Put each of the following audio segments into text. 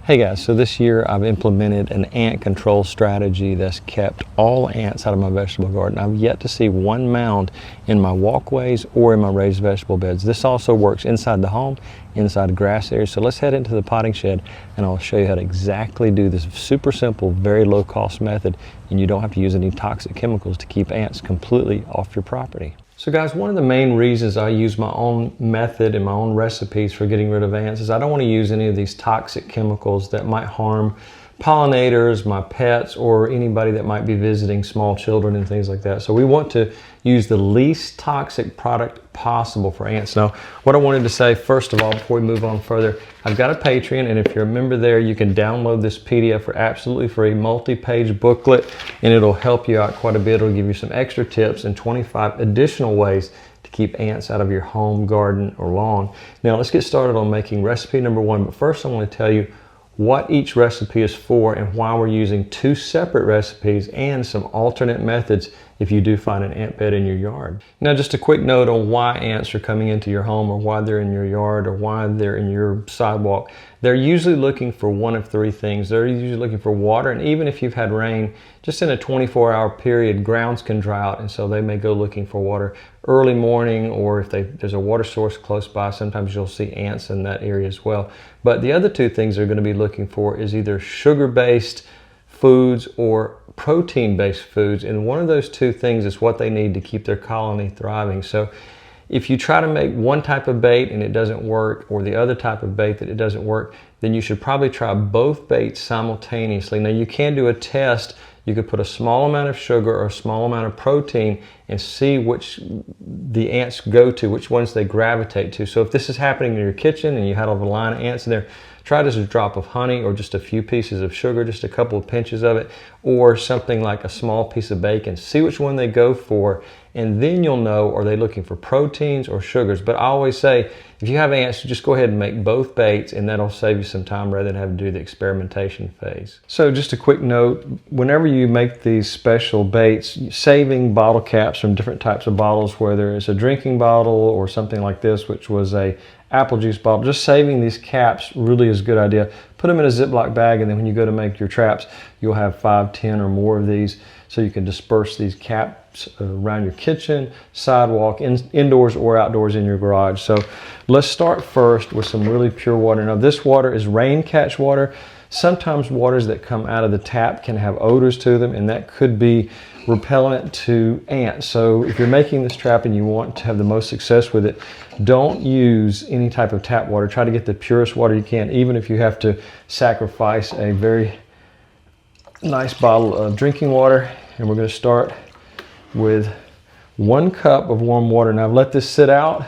Hey guys, so this year I've implemented an ant control strategy that's kept all ants out of my vegetable garden. I've yet to see one mound in my walkways or in my raised vegetable beds. This also works inside the home, inside grass areas. So let's head into the potting shed and I'll show you how to exactly do this super simple, very low cost method, and you don't have to use any toxic chemicals to keep ants completely off your property. So guys, one of the main reasons I use my own method and my own recipes for getting rid of ants is I don't want to use any of these toxic chemicals that might harm pollinators, my pets, or anybody that might be visiting small children and things like that. So we want to use the least toxic product possible for ants. Now, what I wanted to say first of all, before we move on further, I've got a Patreon, and if you're a member there, you can download this PDF for absolutely free, multi-page booklet, and it'll help you out quite a bit. It'll give you some extra tips and 25 additional ways to keep ants out of your home, garden, or lawn. Now, let's get started on making recipe number one, but first I want to tell you what each recipe is for and why we're using two separate recipes and some alternate methods if you do find an ant bed in your yard. Now, just a quick note on why ants are coming into your home, or why they're in your yard, or why they're in your sidewalk. They're usually looking for one of three things. They're usually looking for water, and even if you've had rain, just in a 24-hour period, grounds can dry out, and so they may go looking for water early morning, or if there's a water source close by, sometimes you'll see ants in that area as well. But the other two things they're going to be looking for is either sugar-based foods or protein-based foods, and one of those two things is what they need to keep their colony thriving. So if you try to make one type of bait and it doesn't work, or the other type of bait that it doesn't work, then you should probably try both baits simultaneously. Now, you can do a test. You could put a small amount of sugar or a small amount of protein and see which the ants go to, which ones they gravitate to. So if this is happening in your kitchen and you had a line of ants in there, try just a drop of honey or just a few pieces of sugar, just a couple of pinches of it, or something like a small piece of bacon. See which one they go for, and then you'll know, are they looking for proteins or sugars. But I always say, if you have ants, just go ahead and make both baits, and that'll save you some time rather than having to do the experimentation phase. So just a quick note, whenever you make these special baits, saving bottle caps from different types of bottles, whether it's a drinking bottle or something like this, which was a apple juice bottle, just saving these caps really is a good idea. Put them in a Ziploc bag, and then when you go to make your traps, you'll have 5, 10 or more of these, so you can disperse these caps around your kitchen, sidewalk, indoors or outdoors in your garage. So let's start first with some really pure water. Now, this water is rain catch water. Sometimes waters that come out of the tap can have odors to them, and that could be repellent to ants. So if you're making this trap and you want to have the most success with it, don't use any type of tap water. Try to get the purest water you can, even if you have to sacrifice a very nice bottle of drinking water. And we're going to start with 1 cup of warm water. Now, I've let this sit out,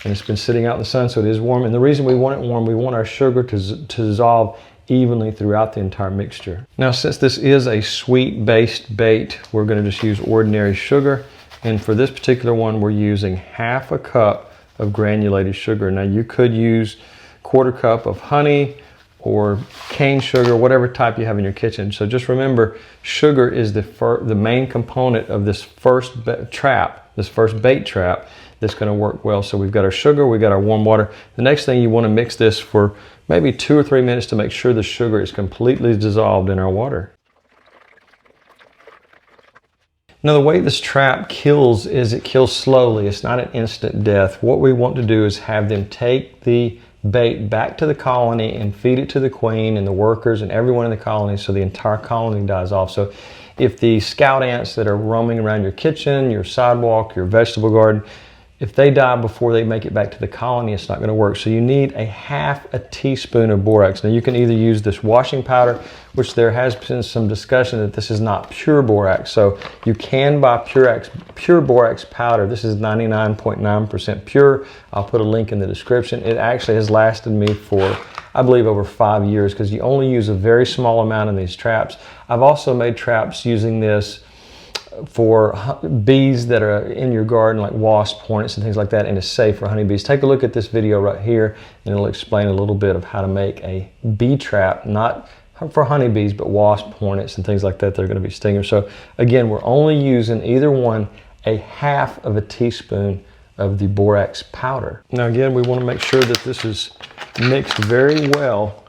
and it's been sitting out in the sun, so it is warm. And the reason we want it warm, we want our sugar to dissolve evenly throughout the entire mixture. Now, since this is a sweet-based bait, we're going to just use ordinary sugar. And for this particular one, we're using 1/2 cup of granulated sugar. Now, you could use 1/4 cup of honey or cane sugar, whatever type you have in your kitchen. So just remember, sugar is the main component of this first bait trap that's going to work well. So we've got our sugar, we've got our warm water. The next thing, you want to mix this for maybe 2 or 3 minutes to make sure the sugar is completely dissolved in our water. Now, the way this trap kills is it kills slowly. It's not an instant death. What we want to do is have them take the bait back to the colony and feed it to the queen and the workers and everyone in the colony, so the entire colony dies off. So if the scout ants that are roaming around your kitchen, your sidewalk, your vegetable garden, if they die before they make it back to the colony, it's not going to work. So you need 1/2 teaspoon of borax. Now, you can either use this washing powder, which there has been some discussion that this is not pure borax. So you can buy pure borax powder. This is 99.9% pure. I'll put a link in the description. It actually has lasted me for, I believe, over 5 years, because you only use a very small amount in these traps. I've also made traps using this for bees that are in your garden, like wasps, hornets, and things like that, and it's safe for honeybees. Take a look at this video right here, and it'll explain a little bit of how to make a bee trap, not for honeybees, but wasps, hornets, and things like that. They're going to be stingers. So again, we're only using either one 1/2 teaspoon of the borax powder. Now again, we want to make sure that this is mixed very well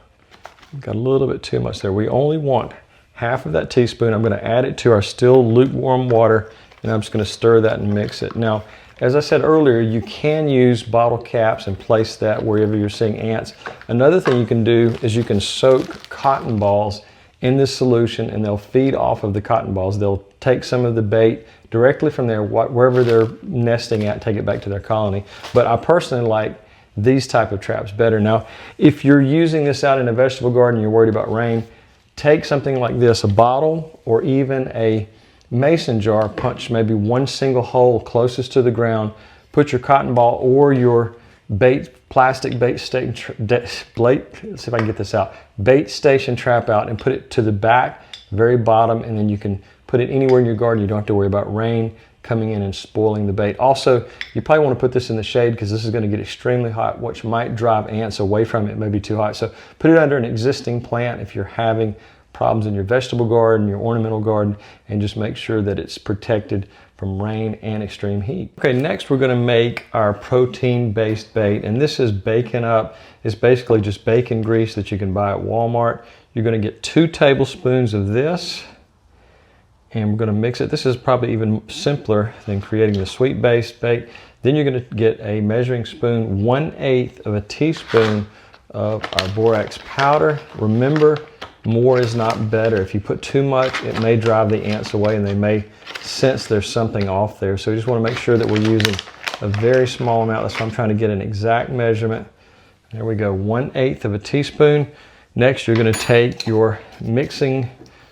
Got a little bit too much there. We only want half of that teaspoon. I'm going to add it to our still lukewarm water, and I'm just going to stir that and mix it. Now, as I said earlier, you can use bottle caps and place that wherever you're seeing ants. Another thing you can do is you can soak cotton balls in this solution, and they'll feed off of the cotton balls. They'll take some of the bait directly from there, wherever they're nesting at, take it back to their colony. But I personally like these type of traps better. Now, if you're using this out in a vegetable garden and you're worried about rain, take something like this, a bottle or even a mason jar, punch maybe one single hole closest to the ground, put your cotton ball or your plastic bait station, let's see if I can get this out, bait station trap out, and put it to the back, very bottom, and then you can put it anywhere in your garden. You don't have to worry about rain coming in and spoiling the bait. Also, you probably want to put this in the shade because this is going to get extremely hot, which might drive ants away from it. It may be too hot. So put it under an existing plant if you're having problems in your vegetable garden, your ornamental garden, and just make sure that it's protected from rain and extreme heat. Okay, next we're going to make our protein-based bait, and this is bacon up. It's basically just bacon grease that you can buy at Walmart. You're going to get 2 tablespoons of this, and we're going to mix it. This is probably even simpler than creating the sweet-based bait. Then you're going to get a measuring spoon, 1/8 of a teaspoon of our borax powder. Remember, more is not better. If you put too much, it may drive the ants away and they may sense there's something off there. So you just want to make sure that we're using a very small amount. That's why I'm trying to get an exact measurement. There we go, 1/8 of a teaspoon. Next, you're going to take your mixing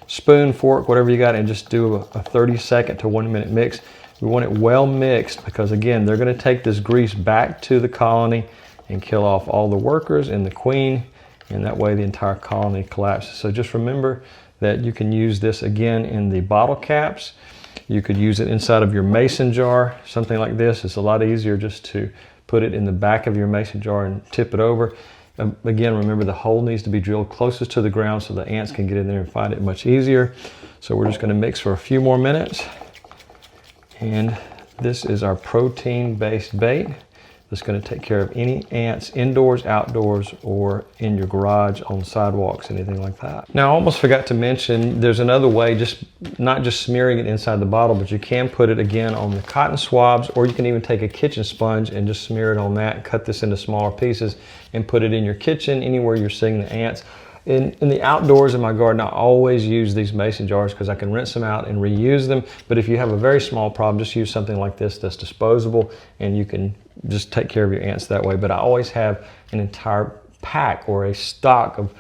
spoon, fork, whatever you got, and just do a 30-second to 1-minute mix. We want it well mixed because, again, they're going to take this grease back to the colony and kill off all the workers and the queen, and that way the entire colony collapses. So just remember that you can use this again in the bottle caps. You could use it inside of your mason jar, something like this. It's a lot easier just to put it in the back of your mason jar and tip it over. Again, remember the hole needs to be drilled closest to the ground so the ants can get in there and find it much easier. So we're just going to mix for a few more minutes. And this is our protein-based bait that's going to take care of any ants indoors, outdoors, or in your garage, on sidewalks, anything like that. Now, I almost forgot to mention, there's another way, not just smearing it inside the bottle, but you can put it again on the cotton swabs, or you can even take a kitchen sponge and just smear it on that, cut this into smaller pieces, and put it in your kitchen, anywhere you're seeing the ants. In the outdoors in my garden, I always use these mason jars because I can rinse them out and reuse them. But if you have a very small problem, just use something like this that's disposable, and you can just take care of your ants that way. But I always have an entire pack or a stock of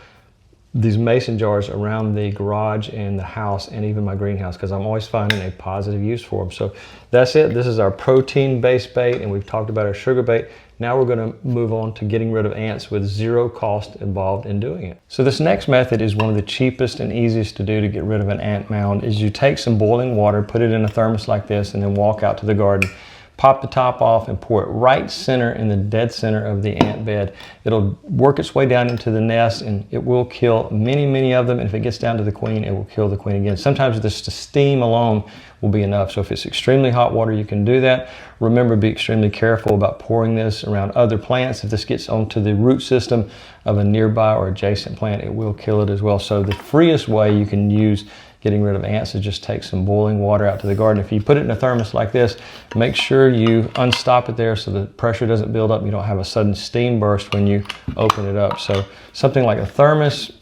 these mason jars around the garage and the house and even my greenhouse because I'm always finding a positive use for them. So that's it. This is our protein-based bait, and we've talked about our sugar bait. Now we're going to move on to getting rid of ants with zero cost involved in doing it. So this next method is one of the cheapest and easiest to do to get rid of an ant mound. Is you take some boiling water, put it in a thermos like this, and then walk out to the garden. Pop the top off and pour it right center in the dead center of the ant bed. It'll work its way down into the nest, and it will kill many, many of them. And if it gets down to the queen, it will kill the queen again. Sometimes just the steam alone will be enough. So if it's extremely hot water, you can do that. Remember, be extremely careful about pouring this around other plants. If this gets onto the root system of a nearby or adjacent plant, it will kill it as well. So the freest way you can use getting rid of ants is just take some boiling water out to the garden. If you put it in a thermos like this, make sure you unstop it there so the pressure doesn't build up. You don't have a sudden steam burst when you open it up. So something like a thermos,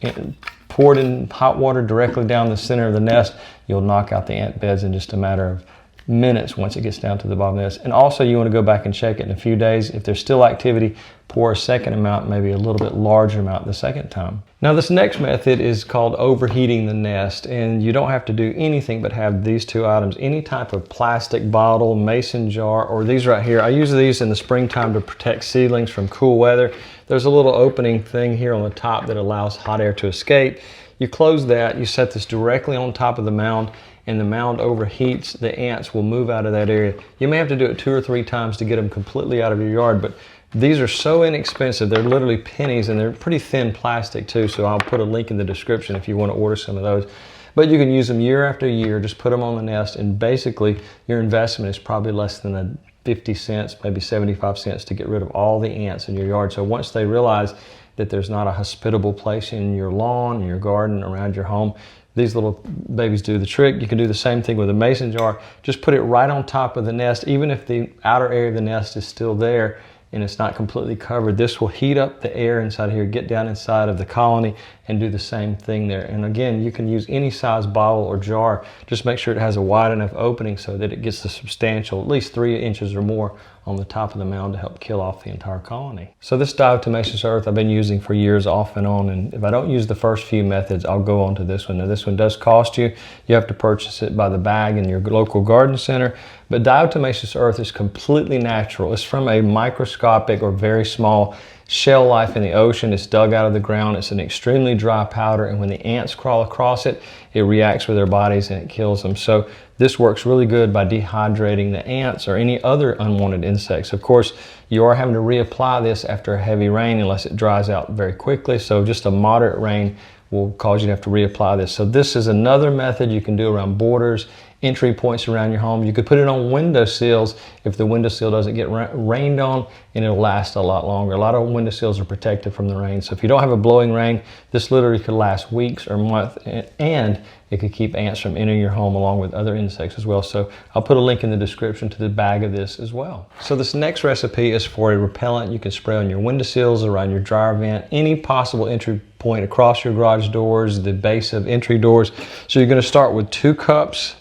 poured in hot water directly down the center of the nest, you'll knock out the ant beds in just a matter of minutes once it gets down to the bottom of the nest. And also you want to go back and check it in a few days. If there's still activity, pour a second amount, maybe a little bit larger amount the second time. Now this next method is called overheating the nest, and you don't have to do anything but have these two items. Any type of plastic bottle, mason jar, or these right here. I use these in the springtime to protect seedlings from cool weather. There's a little opening thing here on the top that allows hot air to escape. You close that, you set this directly on top of the mound, and the mound overheats, the ants will move out of that area. You may have to do it 2 or 3 times to get them completely out of your yard, but these are so inexpensive. They're literally pennies, and they're pretty thin plastic too, so I'll put a link in the description if you want to order some of those. But you can use them year after year, just put them on the nest, and basically your investment is probably less than 50 cents, maybe 75 cents to get rid of all the ants in your yard. So once they realize that there's not a hospitable place in your lawn, in your garden, around your home. These little babies do the trick. You can do the same thing with a mason jar. Just put it right on top of the nest, even if the outer area of the nest is still there and it's not completely covered. This will heat up the air inside here, get down inside of the colony and do the same thing there. And again, you can use any size bottle or jar. Just make sure it has a wide enough opening so that it gets the substantial, at least 3 inches or more on the top of the mound to help kill off the entire colony. So this diatomaceous earth I've been using for years off and on, and if I don't use the first few methods, I'll go on to this one. Now this one does cost you. You have to purchase it by the bag in your local garden center, but diatomaceous earth is completely natural. It's from a microscopic or very small shell life in the ocean. It's dug out of the ground. It's an extremely dry powder, and when the ants crawl across it, it reacts with their bodies and it kills them. So this works really good by dehydrating the ants or any other unwanted insects. Of course, you are having to reapply this after a heavy rain unless it dries out very quickly. So just a moderate rain will cause you to have to reapply this. So this is another method you can do around borders, entry points around your home. You could put it on windowsills if the windowsill doesn't get rained on, and it'll last a lot longer. A lot of windowsills are protected from the rain. So if you don't have a blowing rain, this literally could last weeks or months, and it could keep ants from entering your home along with other insects as well. So I'll put a link in the description to the bag of this as well. So this next recipe is for a repellent you can spray on your windowsills, around your dryer vent, any possible entry point across your garage doors, the base of entry doors. So you're going to start with 2 cups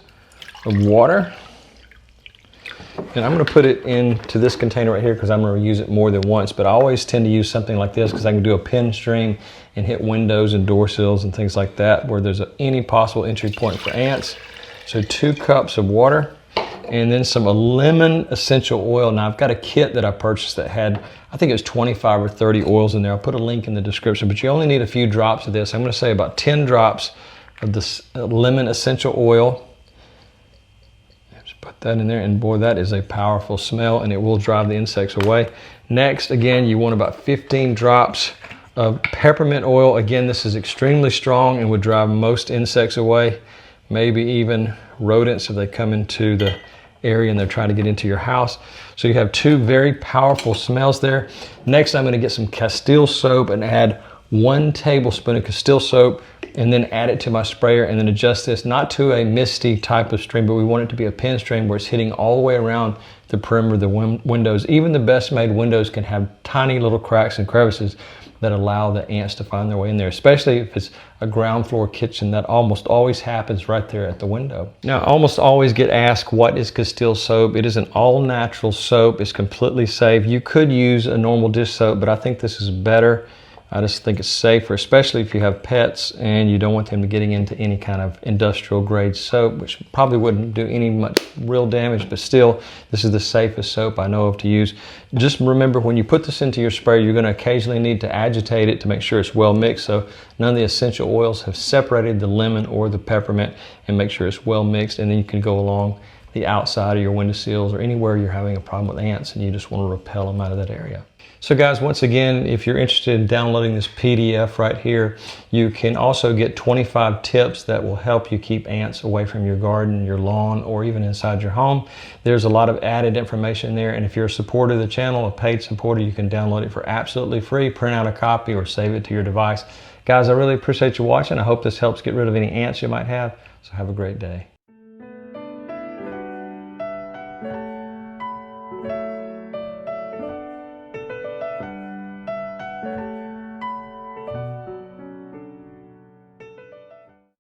of water, and I'm going to put it into this container right here because I'm going to use it more than once, but I always tend to use something like this because I can do a pin string and hit windows and door sills and things like that where there's any possible entry point for ants. So 2 cups of water, and then some lemon essential oil. Now I've got a kit that I purchased that had, I think it was 25 or 30 oils in there. I'll put a link in the description, but you only need a few drops of this. I'm going to say about 10 drops of this lemon essential oil. Put that in there, and boy, that is a powerful smell, and it will drive the insects away. Next, again, you want about 15 drops of peppermint oil. Again, this is extremely strong and would drive most insects away, maybe even rodents if they come into the area and they're trying to get into your house. So you have 2 very powerful smells there. Next, I'm going to get some Castile soap and add 1 tablespoon of Castile soap, and then add it to my sprayer, and then adjust this not to a misty type of stream, but we want it to be a pin stream where it's hitting all the way around the perimeter of the windows. Even the best made windows can have tiny little cracks and crevices that allow the ants to find their way in there, especially if it's a ground floor kitchen. That almost always happens right there at the window. Now, I almost always get asked, what is Castile soap? It is an all natural soap. It's completely safe. You could use a normal dish soap, but I think this is better. I just think it's safer, especially if you have pets and you don't want them getting into any kind of industrial grade soap, which probably wouldn't do any much real damage, but still, this is the safest soap I know of to use. Just remember, when you put this into your sprayer, you're going to occasionally need to agitate it to make sure it's well mixed, so none of the essential oils have separated the lemon or the peppermint, and make sure it's well mixed, and then you can go along the outside of your windowsills or anywhere you're having a problem with ants and you just want to repel them out of that area. So guys, once again, if you're interested in downloading this PDF right here, you can also get 25 tips that will help you keep ants away from your garden, your lawn, or even inside your home. There's a lot of added information there, and if you're a supporter of the channel, a paid supporter, you can download it for absolutely free, print out a copy, or save it to your device. Guys, I really appreciate you watching. I hope this helps get rid of any ants you might have, so have a great day.